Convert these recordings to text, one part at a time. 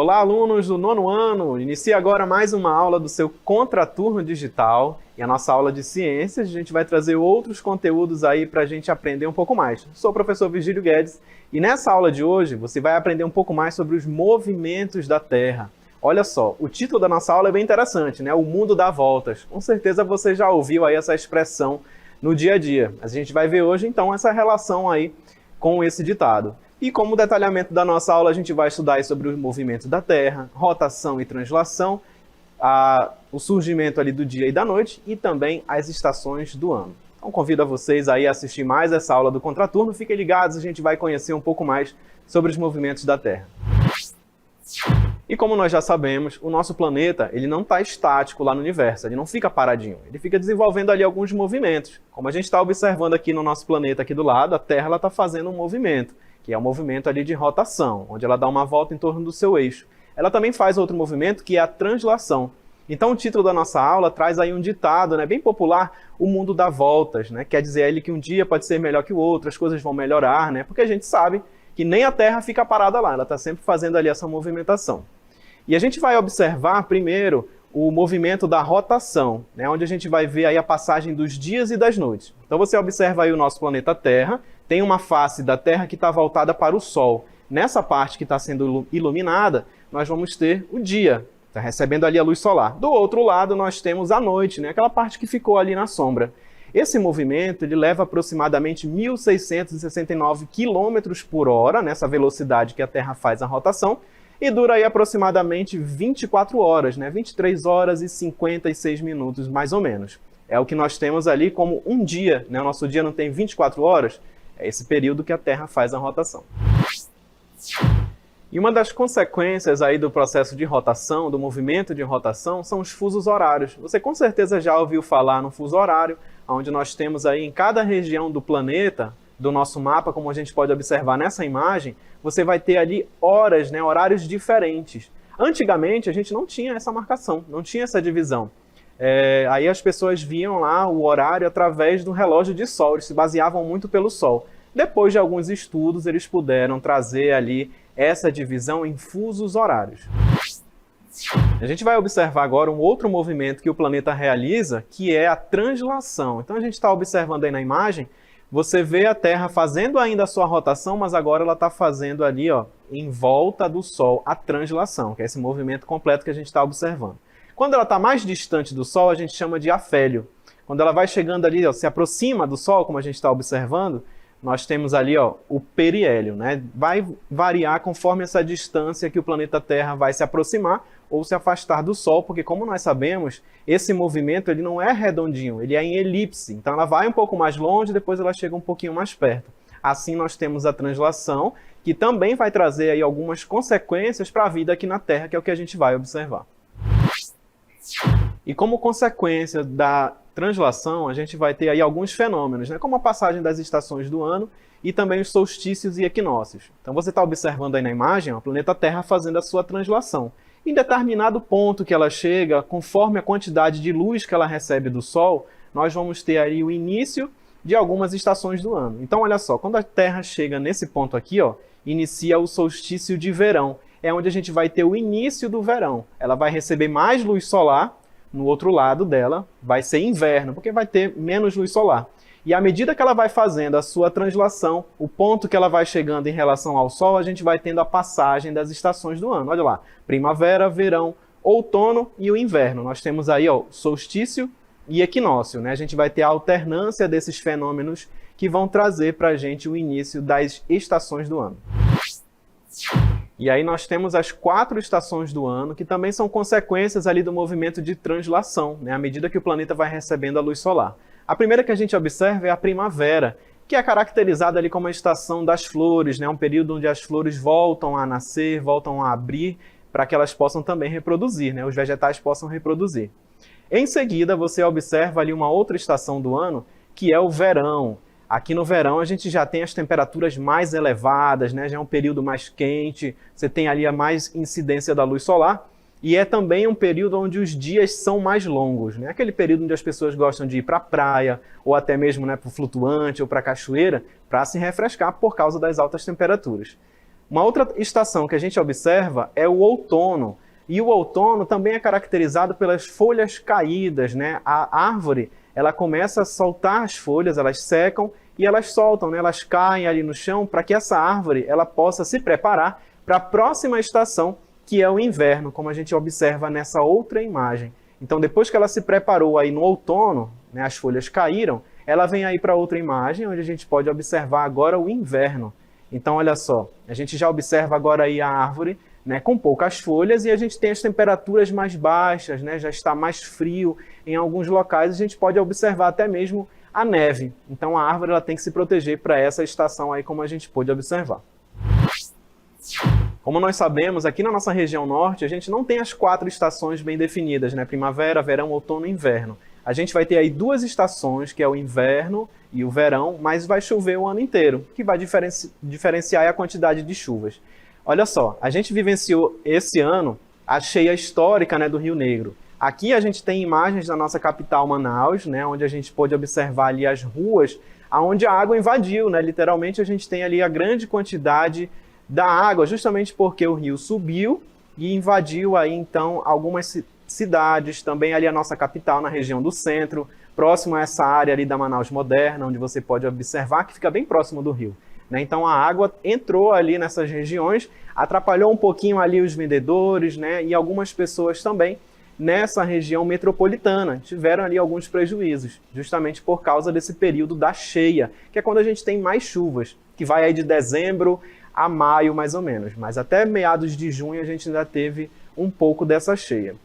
Olá, alunos do nono ano! Inicia agora mais uma aula do seu Contraturno Digital. E a nossa aula de ciências, a gente vai trazer outros conteúdos aí para a gente aprender um pouco mais. Sou o professor Virgílio Guedes e nessa aula de hoje você vai aprender um pouco mais sobre os movimentos da Terra. Olha só, o título da nossa aula é bem interessante, né? O mundo dá voltas. Com certeza você já ouviu aí essa expressão no dia a dia. A gente vai ver hoje então essa relação aí com esse ditado. E como detalhamento da nossa aula, a gente vai estudar sobre os movimentos da Terra, rotação e translação, o surgimento ali do dia e da noite e também as estações do ano. Então convido a vocês aí a assistir mais essa aula do Contraturno. Fiquem ligados, a gente vai conhecer um pouco mais sobre os movimentos da Terra. E como nós já sabemos, o nosso planeta ele não está estático lá no universo, ele não fica paradinho, ele fica desenvolvendo ali alguns movimentos. Como a gente está observando aqui no nosso planeta aqui do lado, a Terra está fazendo um movimento, que é o movimento ali de rotação, onde ela dá uma volta em torno do seu eixo. Ela também faz outro movimento, que é a translação. Então o título da nossa aula traz aí um ditado, né, bem popular, o mundo dá voltas, né? Quer dizer ele que um dia pode ser melhor que o outro, as coisas vão melhorar, né? Porque a gente sabe que nem a Terra fica parada lá, ela está sempre fazendo ali essa movimentação. E a gente vai observar primeiro o movimento da rotação, né, onde a gente vai ver aí a passagem dos dias e das noites. Então você observa aí o nosso planeta Terra, tem uma face da Terra que está voltada para o Sol. Nessa parte que está sendo iluminada, nós vamos ter o dia, está recebendo ali a luz solar. Do outro lado, nós temos a noite, né, aquela parte que ficou ali na sombra. Esse movimento ele leva aproximadamente 1.669 km por hora, nessa velocidade que a Terra faz a rotação, e dura aí aproximadamente 24 horas, né? 23 horas e 56 minutos, mais ou menos. É o que nós temos ali como um dia, né? O nosso dia não tem 24 horas, é esse período que a Terra faz a rotação. E uma das consequências aí do processo de rotação, do movimento de rotação, são os fusos horários. Você com certeza já ouviu falar no fuso horário, onde nós temos aí em cada região do planeta, do nosso mapa, como a gente pode observar nessa imagem, você vai ter ali horas, né, horários diferentes. Antigamente a gente não tinha essa marcação, não tinha essa divisão. Aí as pessoas viam lá o horário através do relógio de sol, eles se baseavam muito pelo sol. Depois de alguns estudos, eles puderam trazer ali essa divisão em fusos horários. A gente vai observar agora um outro movimento que o planeta realiza, que é a translação. Então a gente está observando aí na imagem, você vê a Terra fazendo ainda a sua rotação, mas agora ela está fazendo ali, ó, em volta do Sol, a translação, que é esse movimento completo que a gente está observando. Quando ela está mais distante do Sol, a gente chama de afélio. Quando ela vai chegando ali, ó, se aproxima do Sol, como a gente está observando, nós temos ali, ó, o periélio, né? Vai variar conforme essa distância que o planeta Terra vai se aproximar ou se afastar do Sol, porque como nós sabemos, esse movimento ele não é redondinho, ele é em elipse. Então ela vai um pouco mais longe, depois ela chega um pouquinho mais perto. Assim nós temos a translação, que também vai trazer aí algumas consequências para a vida aqui na Terra, que é o que a gente vai observar. E como consequência da translação, a gente vai ter aí alguns fenômenos, né? Como a passagem das estações do ano e também os solstícios e equinócios. Então você está observando aí na imagem ó, o planeta Terra fazendo a sua translação. Em determinado ponto que ela chega, conforme a quantidade de luz que ela recebe do Sol, nós vamos ter aí o início de algumas estações do ano. Então olha só, quando a Terra chega nesse ponto aqui, ó, inicia o solstício de verão. É onde a gente vai ter o início do verão. Ela vai receber mais luz solar, no outro lado dela vai ser inverno, porque vai ter menos luz solar. E à medida que ela vai fazendo a sua translação, o ponto que ela vai chegando em relação ao Sol, a gente vai tendo a passagem das estações do ano. Olha lá, primavera, verão, outono e o inverno. Nós temos aí ó, solstício e equinócio, né? A gente vai ter a alternância desses fenômenos que vão trazer para a gente o início das estações do ano. E aí nós temos as 4 estações do ano, que também são consequências ali do movimento de translação, né? À medida que o planeta vai recebendo a luz solar. A primeira que a gente observa é a primavera, que é caracterizada ali como a estação das flores, né? Um período onde as flores voltam a nascer, voltam a abrir, para que elas possam também reproduzir, né? Os vegetais possam reproduzir. Em seguida, você observa ali uma outra estação do ano, que é o verão. Aqui no verão a gente já tem as temperaturas mais elevadas, né? Já é um período mais quente, você tem ali a mais incidência da luz solar, e é também um período onde os dias são mais longos, né? Aquele período onde as pessoas gostam de ir para a praia, ou até mesmo né, para o flutuante ou para a cachoeira, para se refrescar por causa das altas temperaturas. Uma outra estação que a gente observa é o outono. E o outono também é caracterizado pelas folhas caídas, né? A árvore, ela começa a soltar as folhas, elas secam e elas soltam, né? Elas caem ali no chão para que essa árvore ela possa se preparar para a próxima estação, que é o inverno, como a gente observa nessa outra imagem. Então, depois que ela se preparou aí no outono, né, as folhas caíram, ela vem aí para outra imagem, onde a gente pode observar agora o inverno. Então, olha só, a gente já observa agora aí a árvore, né, com poucas folhas, e a gente tem as temperaturas mais baixas, né, já está mais frio em alguns locais, a gente pode observar até mesmo a neve. Então, a árvore ela tem que se proteger para essa estação aí, como a gente pôde observar. Como nós sabemos, aqui na nossa região norte, a gente não tem as 4 estações bem definidas, né? Primavera, verão, outono e inverno. A gente vai ter aí 2 estações, que é o inverno e o verão, mas vai chover o ano inteiro, que vai diferenciar a quantidade de chuvas. Olha só, a gente vivenciou esse ano a cheia histórica, né, do Rio Negro. Aqui a gente tem imagens da nossa capital, Manaus, né, onde a gente pôde observar ali as ruas, onde a água invadiu, né? Literalmente a gente tem ali a grande quantidade da água, justamente porque o rio subiu e invadiu aí então algumas cidades, também ali a nossa capital, na região do centro, próximo a essa área ali da Manaus Moderna, onde você pode observar que fica bem próximo do rio, né? Então a água entrou ali nessas regiões, atrapalhou um pouquinho ali os vendedores, né? E algumas pessoas também nessa região metropolitana tiveram ali alguns prejuízos, justamente por causa desse período da cheia, que é quando a gente tem mais chuvas, que vai aí de dezembro a maio, mais ou menos. Mas até meados de junho a gente ainda teve um pouco dessa cheia.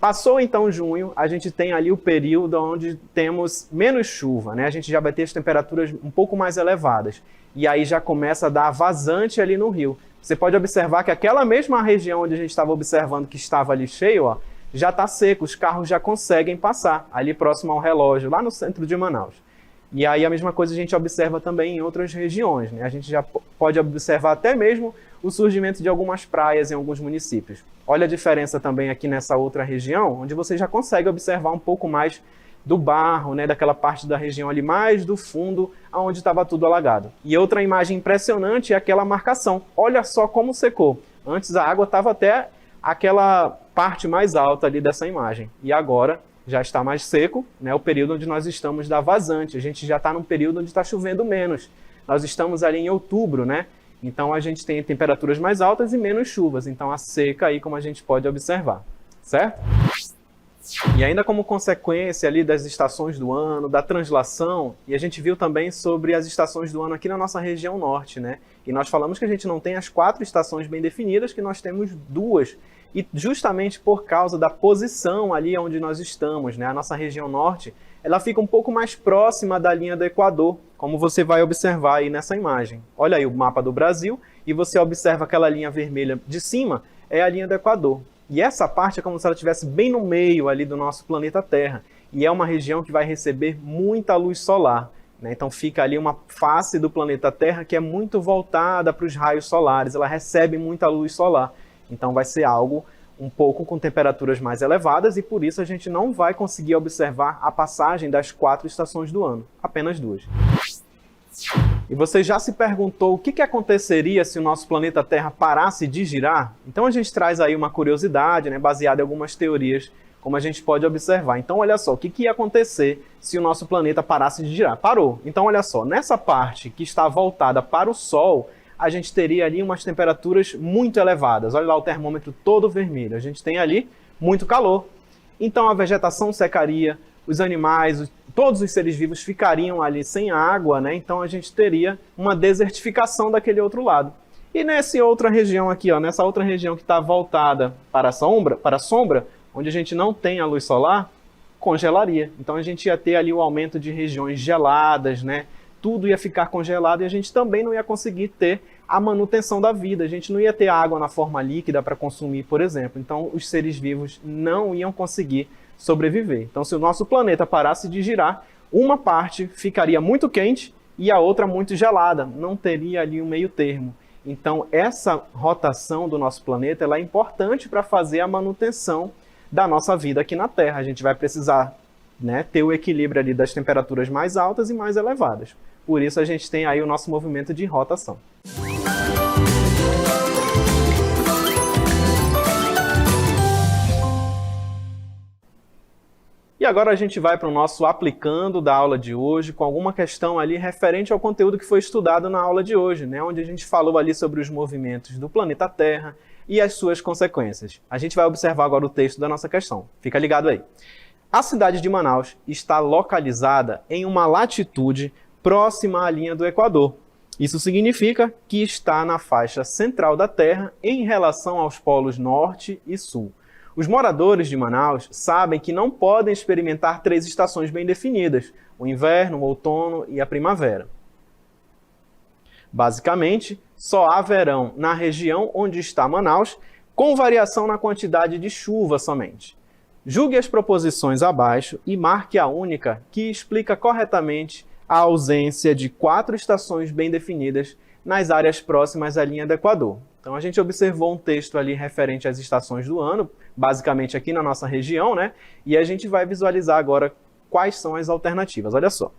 Passou então junho, a gente tem ali o período onde temos menos chuva, né? A gente já vai ter as temperaturas um pouco mais elevadas. E aí já começa a dar vazante ali no rio. Você pode observar que aquela mesma região onde a gente estava observando que estava ali cheio, ó, já está seco, os carros já conseguem passar ali próximo ao relógio, lá no centro de Manaus. E aí a mesma coisa a gente observa também em outras regiões, né? A gente já pode observar até mesmo o surgimento de algumas praias em alguns municípios. Olha a diferença também aqui nessa outra região, onde você já consegue observar um pouco mais do barro, né? Daquela parte da região ali mais do fundo, onde estava tudo alagado. E outra imagem impressionante é aquela marcação. Olha só como secou. Antes a água estava até aquela parte mais alta ali dessa imagem. E agora já está mais seco, né? O período onde nós estamos da vazante. A gente já está num período onde está chovendo menos. Nós estamos ali em outubro, né? Então a gente tem temperaturas mais altas e menos chuvas. Então a seca aí, como a gente pode observar, certo? E ainda como consequência ali das estações do ano, da translação, e a gente viu também sobre as estações do ano aqui na nossa região norte, né? E nós falamos que a gente não tem as 4 estações bem definidas, que nós temos 2. E justamente por causa da posição ali onde nós estamos, né? A nossa região norte, ela fica um pouco mais próxima da linha do Equador, como você vai observar aí nessa imagem. Olha aí o mapa do Brasil e você observa aquela linha vermelha de cima, é a linha do Equador. E essa parte é como se ela estivesse bem no meio ali do nosso planeta Terra. E é uma região que vai receber muita luz solar, né? Então fica ali uma face do planeta Terra que é muito voltada para os raios solares, ela recebe muita luz solar. Então vai ser algo um pouco com temperaturas mais elevadas e por isso a gente não vai conseguir observar a passagem das 4 estações do ano, apenas 2. E você já se perguntou o que aconteceria se o nosso planeta Terra parasse de girar? Então a gente traz aí uma curiosidade, né, baseada em algumas teorias, como a gente pode observar. Então olha só, o que ia acontecer se o nosso planeta parasse de girar? Parou. Então olha só, nessa parte que está voltada para o Sol, a gente teria ali umas temperaturas muito elevadas. Olha lá o termômetro todo vermelho. A gente tem ali muito calor. Então a vegetação secaria, os animais, todos os seres vivos ficariam ali sem água, né? Então a gente teria uma desertificação daquele outro lado. E nessa outra região aqui, ó, nessa outra região que está voltada para a sombra, onde a gente não tem a luz solar, congelaria. Então a gente ia ter ali o aumento de regiões geladas, né? Tudo ia ficar congelado e a gente também não ia conseguir ter a manutenção da vida. A gente não ia ter água na forma líquida para consumir, por exemplo. Então, os seres vivos não iam conseguir sobreviver. Então, se o nosso planeta parasse de girar, uma parte ficaria muito quente e a outra muito gelada. Não teria ali um meio termo. Então, essa rotação do nosso planeta ela é importante para fazer a manutenção da nossa vida aqui na Terra. A gente vai precisar, né, ter o equilíbrio ali das temperaturas mais altas e mais elevadas. Por isso a gente tem aí o nosso movimento de rotação. E agora a gente vai para o nosso aplicando da aula de hoje com alguma questão ali referente ao conteúdo que foi estudado na aula de hoje, né? Onde a gente falou ali sobre os movimentos do planeta Terra e as suas consequências. A gente vai observar agora o texto da nossa questão. Fica ligado aí. A cidade de Manaus está localizada em uma latitude próxima à linha do Equador. Isso significa que está na faixa central da Terra em relação aos polos norte e sul. Os moradores de Manaus sabem que não podem experimentar 3 estações bem definidas, o inverno, o outono e a primavera. Basicamente, só há verão na região onde está Manaus, com variação na quantidade de chuva somente. Julgue as proposições abaixo e marque a única que explica corretamente a ausência de 4 estações bem definidas nas áreas próximas à linha do Equador. Então a gente observou um texto ali referente às estações do ano, basicamente aqui na nossa região, né? E a gente vai visualizar agora quais são as alternativas. Olha só.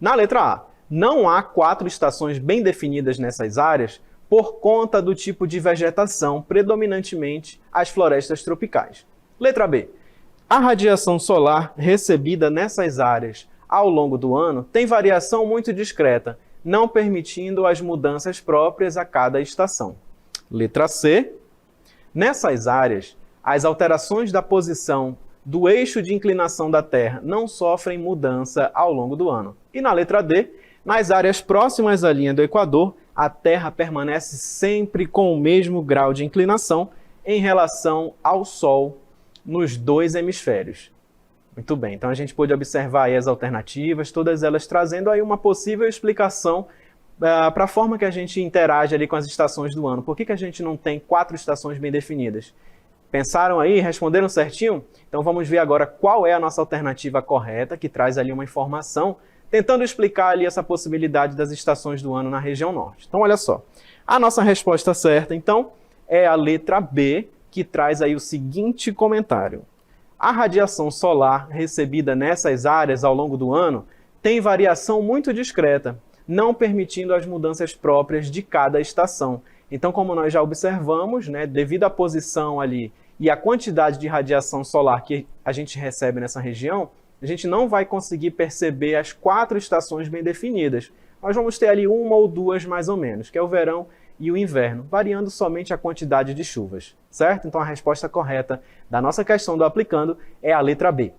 Na letra A, não há 4 estações bem definidas nessas áreas por conta do tipo de vegetação, predominantemente as florestas tropicais. Letra B, a radiação solar recebida nessas áreas ao longo do ano tem variação muito discreta, não permitindo as mudanças próprias a cada estação. Letra C. Nessas áreas, as alterações da posição do eixo de inclinação da Terra não sofrem mudança ao longo do ano. E na letra D, nas áreas próximas à linha do Equador, a Terra permanece sempre com o mesmo grau de inclinação em relação ao Sol nos 2 hemisférios. Muito bem, então a gente pôde observar aí as alternativas, todas elas trazendo aí uma possível explicação para a forma que a gente interage ali com as estações do ano. Por que a gente não tem 4 estações bem definidas? Pensaram aí? Responderam certinho? Então vamos ver agora qual é a nossa alternativa correta, que traz ali uma informação, tentando explicar ali essa possibilidade das estações do ano na região norte. Então olha só, a nossa resposta certa então é a letra B, que traz aí o seguinte comentário. A radiação solar recebida nessas áreas ao longo do ano tem variação muito discreta, não permitindo as mudanças próprias de cada estação. Então, como nós já observamos, né, devido à posição ali e à quantidade de radiação solar que a gente recebe nessa região, a gente não vai conseguir perceber as 4 estações bem definidas. Nós vamos ter ali 1 ou 2 mais ou menos, que é o verão e o inverno, variando somente a quantidade de chuvas, certo? Então a resposta correta da nossa questão do aplicando é a letra B.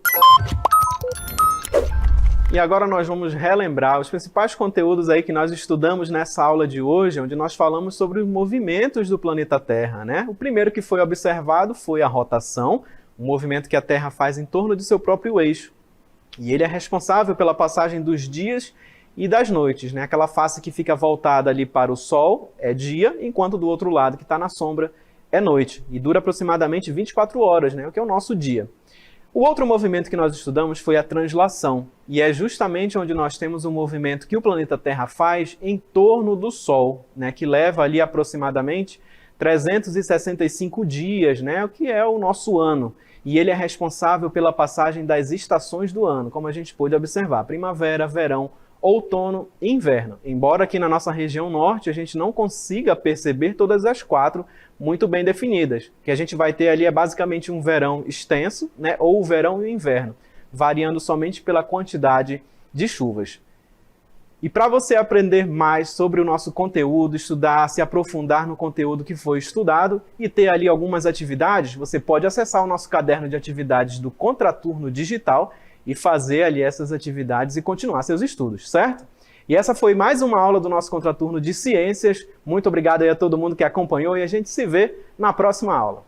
E agora nós vamos relembrar os principais conteúdos aí que nós estudamos nessa aula de hoje, onde nós falamos sobre os movimentos do planeta Terra, né? O primeiro que foi observado foi a rotação, um movimento que a Terra faz em torno de seu próprio eixo. E ele é responsável pela passagem dos dias e das noites, né? Aquela face que fica voltada ali para o Sol é dia, enquanto do outro lado, que está na sombra, é noite. E dura aproximadamente 24 horas, né? O que é o nosso dia. O outro movimento que nós estudamos foi a translação. E é justamente onde nós temos um movimento que o planeta Terra faz em torno do Sol, né? Que leva ali aproximadamente 365 dias, né? O que é o nosso ano. E ele é responsável pela passagem das estações do ano, como a gente pôde observar. Primavera, verão, outono e inverno. Embora aqui na nossa região norte a gente não consiga perceber todas as 4 muito bem definidas. O que a gente vai ter ali é basicamente um verão extenso, né, ou o verão e o inverno, variando somente pela quantidade de chuvas. E para você aprender mais sobre o nosso conteúdo, estudar, se aprofundar no conteúdo que foi estudado e ter ali algumas atividades, você pode acessar o nosso caderno de atividades do Contraturno Digital e fazer ali essas atividades e continuar seus estudos, certo? E essa foi mais uma aula do nosso Contraturno de Ciências. Muito obrigado aí a todo mundo que acompanhou e a gente se vê na próxima aula.